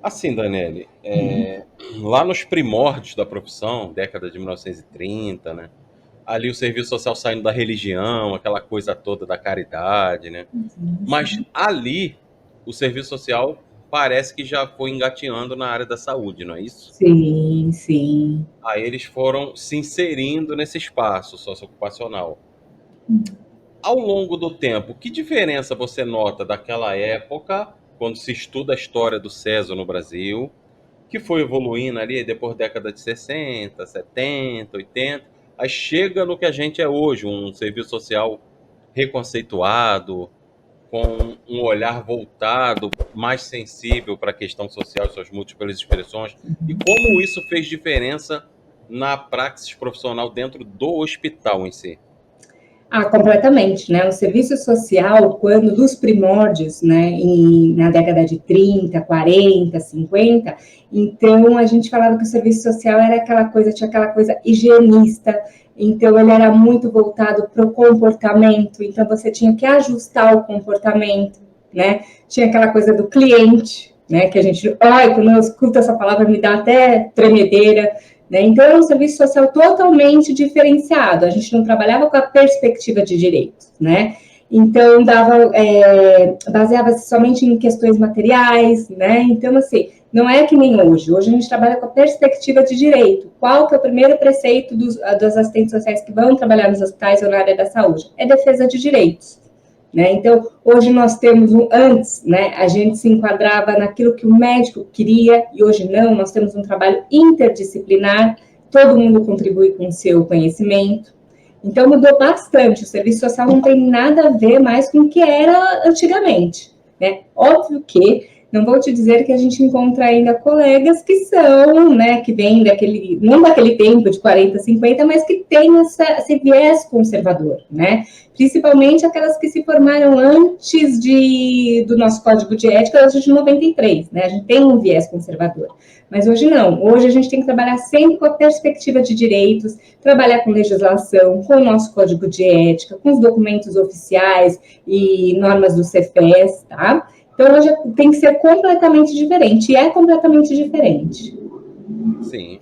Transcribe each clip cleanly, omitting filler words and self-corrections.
Assim, Daniele, Uhum. lá nos primórdios da profissão, década de 1930, né? Ali o serviço social saindo da religião, aquela coisa toda da caridade, né? Sim, Mas sim. ali o serviço social parece que já foi engatinhando na área da saúde, não é isso? Sim, sim. Aí eles foram se inserindo nesse espaço socioocupacional. Ao longo do tempo, que diferença você nota daquela época, quando se estuda a história do César no Brasil, que foi evoluindo ali depois da década de 60, 70, 80, aí chega no que a gente é hoje, um serviço social reconceituado, com um olhar voltado, mais sensível para a questão social e suas múltiplas expressões, e como isso fez diferença na praxis profissional dentro do hospital em si. Ah, completamente, né? O serviço social, quando dos primórdios, né, na década de 30, 40, 50, então a gente falava que o serviço social era aquela coisa, tinha aquela coisa higienista, então ele era muito voltado para o comportamento, então você tinha que ajustar o comportamento, né? Tinha aquela coisa do cliente, né? Que a gente, ai, quando eu escuto essa palavra me dá até tremedeira, né? Então, é um serviço social totalmente diferenciado. A gente não trabalhava com a perspectiva de direitos, né? Então, baseava-se somente em questões materiais, né? Então, assim, não é que nem hoje. Hoje a gente trabalha com a perspectiva de direito. Qual que é o primeiro preceito dos assistentes sociais que vão trabalhar nos hospitais ou na área da saúde? É defesa de direitos. Né? Então, hoje nós temos antes, né, a gente se enquadrava naquilo que o médico queria e hoje não, nós temos um trabalho interdisciplinar, todo mundo contribui com o seu conhecimento. Então, mudou bastante. O serviço social não tem nada a ver mais com o que era antigamente. Né? Óbvio que não vou te dizer que a gente encontra ainda colegas que são, né, que vêm daquele, não daquele tempo de 40, 50, mas que têm esse viés conservador, né? Principalmente aquelas que se formaram antes do nosso código de ética, de 93, né? A gente tem um viés conservador. Mas hoje não. Hoje a gente tem que trabalhar sempre com a perspectiva de direitos, trabalhar com legislação, com o nosso código de ética, com os documentos oficiais e normas do Cefes, tá? Então, hoje tem que ser completamente diferente, e é completamente diferente. Sim.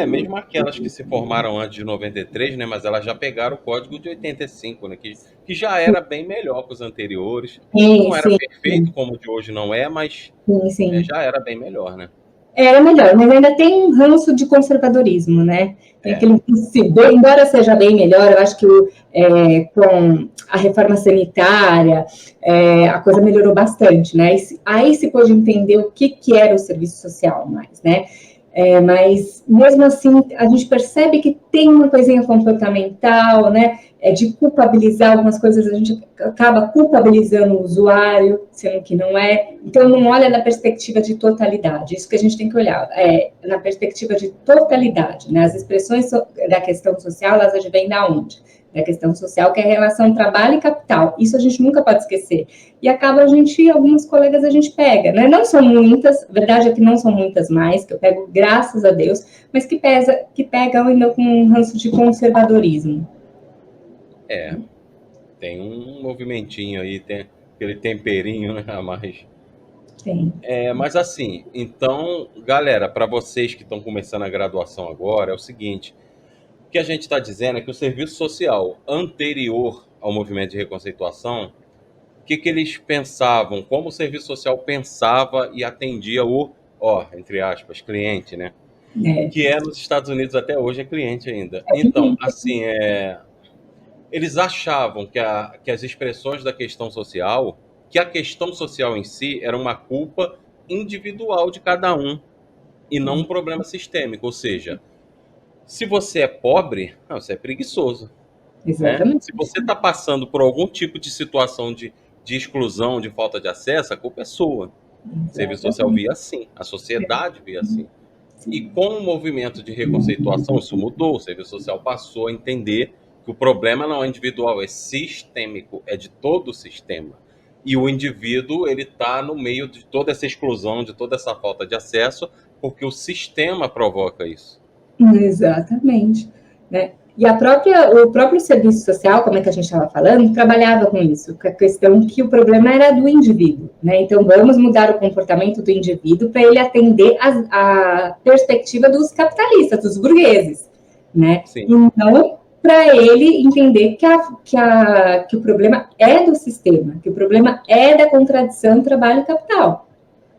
Mesmo aquelas que se formaram antes de 93, né, mas elas já pegaram o código de 85, né, que já era bem melhor que os anteriores. Sim, Não era sim, perfeito como o de hoje não é, mas sim, sim. já era bem melhor, né? Era melhor, mas ainda tem um ranço de conservadorismo, né? Tem É, aquele, embora seja bem melhor, eu acho que com a reforma sanitária a coisa melhorou bastante, né? Aí se pôde entender o que era o serviço social mais, né? Mas mesmo assim a gente percebe que tem uma coisinha comportamental, né? De culpabilizar algumas coisas, a gente acaba culpabilizando o usuário, sendo que não é. Então, não olha na perspectiva de totalidade. Isso que a gente tem que olhar, na perspectiva de totalidade. Né? As expressões da questão social, elas advêm da onde? Da questão social, que é a relação trabalho e capital. Isso a gente nunca pode esquecer. E acaba alguns colegas a gente pega, né? Não são muitas, a verdade é que não são muitas mais, que eu pego, graças a Deus, mas que pegam ainda com um ranço de conservadorismo. é. Tem um movimentinho aí, tem aquele temperinho, né, a mais. Tem. Mas assim, então, galera, para vocês que estão começando a graduação agora, é o seguinte: o que a gente está dizendo é que o serviço social anterior ao movimento de reconceituação, o que eles pensavam, como o serviço social pensava e atendia entre aspas, cliente, né? É, Que nos Estados Unidos até hoje é cliente ainda. Então, assim, eles achavam que as expressões da questão social, que a questão social em si era uma culpa individual de cada um e não um problema sistêmico. Ou seja, se você é pobre, não, você é preguiçoso. Né? Se exatamente. você está passando por algum tipo de situação de exclusão, de falta de acesso, a culpa é sua. O serviço social Exatamente. via assim, a sociedade via assim. E com o movimento de reconceituação, isso mudou. O serviço social passou a entender que o problema não é individual, é sistêmico, é de todo o sistema. E o indivíduo ele está no meio de toda essa exclusão, de toda essa falta de acesso, porque o sistema provoca isso. Exatamente. Né? E o próprio serviço social, como é que a gente estava falando, trabalhava com isso, com a questão que o problema era do indivíduo, né? Então, vamos mudar o comportamento do indivíduo para ele atender a perspectiva dos capitalistas, dos burgueses, né? Sim. Então, para ele entender que o problema é do sistema, que o problema é da contradição trabalho-capital,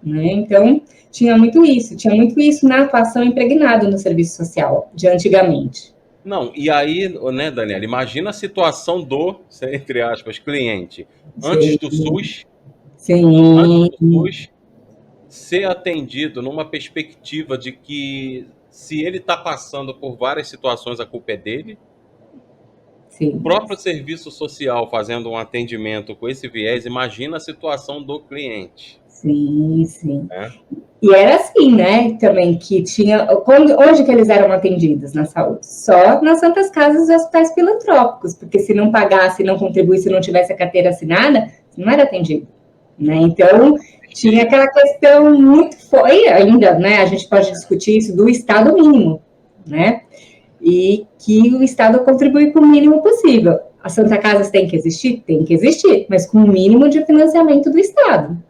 né? Então, tinha muito isso na atuação impregnado no serviço social, de antigamente. Não, e aí, né, Daniela, imagina a situação do, entre aspas, cliente. Antes do SUS, Sim. ser atendido numa perspectiva de que se ele está passando por várias situações, a culpa é dele. Sim. O próprio serviço social fazendo um atendimento com esse viés, imagina a situação do cliente. Sim, sim. Né? E era assim, né, também, que tinha... Onde que eles eram atendidos na saúde? Só nas santas casas e hospitais filantrópicos, porque se não pagasse, não contribuísse, se não tivesse a carteira assinada, não era atendido, né? Então, tinha aquela questão muito... Foi ainda, né, a gente pode discutir isso, do Estado mínimo, né? E que o Estado contribui com o mínimo possível. As Santa Casas têm que existir? Tem que existir, mas com o mínimo de financiamento do Estado.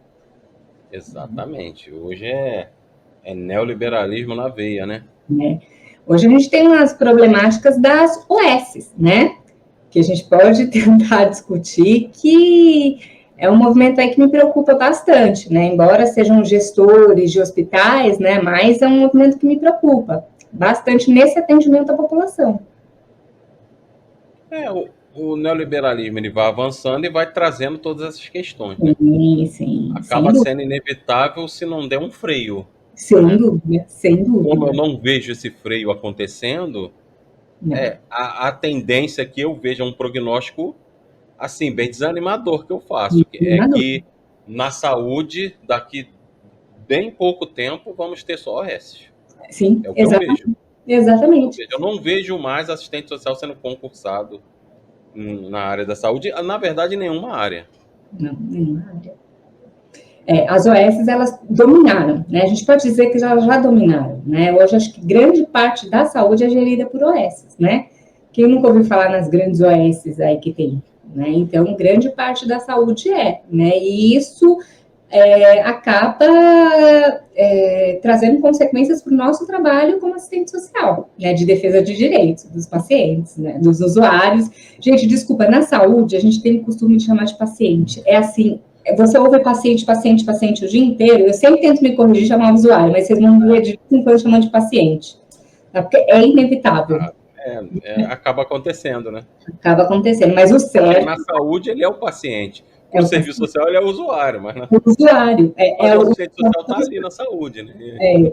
Exatamente. Hoje é neoliberalismo na veia, né? Hoje a gente tem umas problemáticas das OS, né? Que a gente pode tentar discutir, que é um movimento aí que me preocupa bastante, né? Embora sejam gestores de hospitais, né? Mas é um movimento que me preocupa bastante nesse atendimento à população. O neoliberalismo ele vai avançando e vai trazendo todas essas questões, né? Sim. Acaba sendo inevitável se não der um freio. Sem dúvida, sem dúvida. Como eu não vejo esse freio acontecendo, a tendência que eu vejo é um prognóstico assim, bem desanimador que eu faço. É que na saúde, daqui bem pouco tempo, vamos ter só OS. Sim, é o que eu vejo. Exatamente. Eu não vejo mais assistente social sendo concursado na área da saúde, na verdade, em nenhuma área. Não, nenhuma área. As OS, elas dominaram, né? A gente pode dizer que já dominaram, né? Hoje, acho que grande parte da saúde é gerida por OS, né? Quem nunca ouviu falar nas grandes OS aí que tem, né? Então, grande parte da saúde né? E isso acaba trazendo consequências para o nosso trabalho como assistente social, né? De defesa de direitos dos pacientes, né? Dos usuários. Gente, desculpa, na saúde, a gente tem o costume de chamar de paciente. É assim... Você ouve paciente o dia inteiro. Eu sempre tento me corrigir e chamar o usuário, mas vocês vão ver de vez em quando chamando de paciente. Tá? Porque é inevitável. Acaba acontecendo, né? Acaba acontecendo, mas o certo... Na saúde, ele é o paciente. No serviço social, ele é o usuário. Mas o usuário. O assistente social está ali na saúde, né?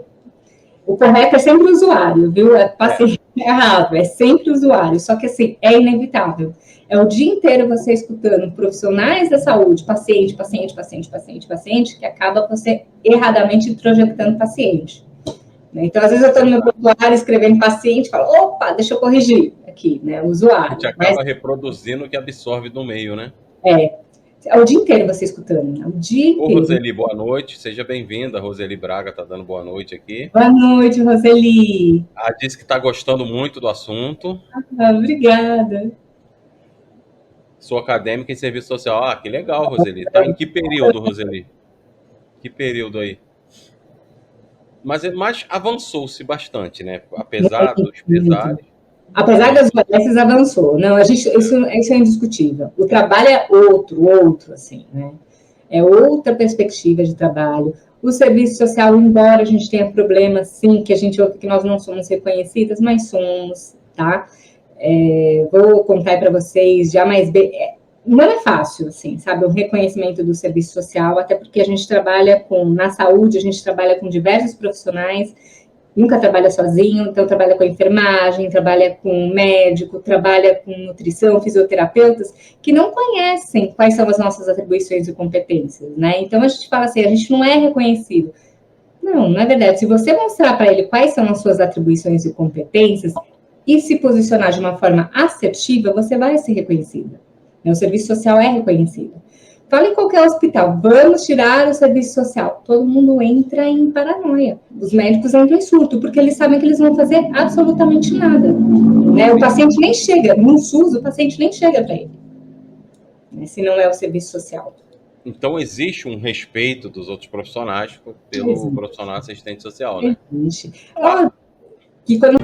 O correto é sempre o usuário, viu? Paciente errado, é sempre o usuário. Só que, assim, é inevitável. É o dia inteiro você escutando profissionais da saúde, paciente, que acaba você erradamente introjetando paciente. Então, às vezes eu estou no meu prontuário escrevendo paciente, falo, opa, deixa eu corrigir aqui, né, o usuário. A gente acaba reproduzindo o que absorve do meio, né? É o dia inteiro você escutando, né? O dia inteiro. Roseli, boa noite, seja bem-vinda. Roseli Braga está dando boa noite aqui. Boa noite, Roseli. Disse que está gostando muito do assunto. Obrigada. Sou acadêmica em serviço social. Que legal, Roseli. Tá em que período, Roseli? Que período aí? Mas avançou-se bastante, né? Apesar dos pesares. Apesar das OS, avançou. Não, isso é indiscutível. O trabalho é outro, assim, né? É outra perspectiva de trabalho. O serviço social, embora a gente tenha problemas, sim, que nós não somos reconhecidas, mas somos, tá? Vou contar para vocês já mais bem. Não é fácil, assim, sabe, o reconhecimento do serviço social, até porque a gente trabalha na saúde, a gente trabalha com diversos profissionais, nunca trabalha sozinho, então trabalha com enfermagem, trabalha com médico, trabalha com nutrição, fisioterapeutas, que não conhecem quais são as nossas atribuições e competências, né? Então a gente fala assim, a gente não é reconhecido. Não é verdade. Se você mostrar para ele quais são as suas atribuições e competências e se posicionar de uma forma assertiva, você vai ser reconhecida. O serviço social é reconhecido. fala em qualquer hospital, vamos tirar o serviço social. Todo mundo entra em paranoia. Os médicos entram em surto, porque eles sabem que eles vão fazer absolutamente nada. Né? O paciente nem chega, no SUS, o paciente nem chega para ele, né? Se não é o serviço social. Então, existe um respeito dos outros profissionais pelo profissional assistente social, né? Existe. Ó, que quando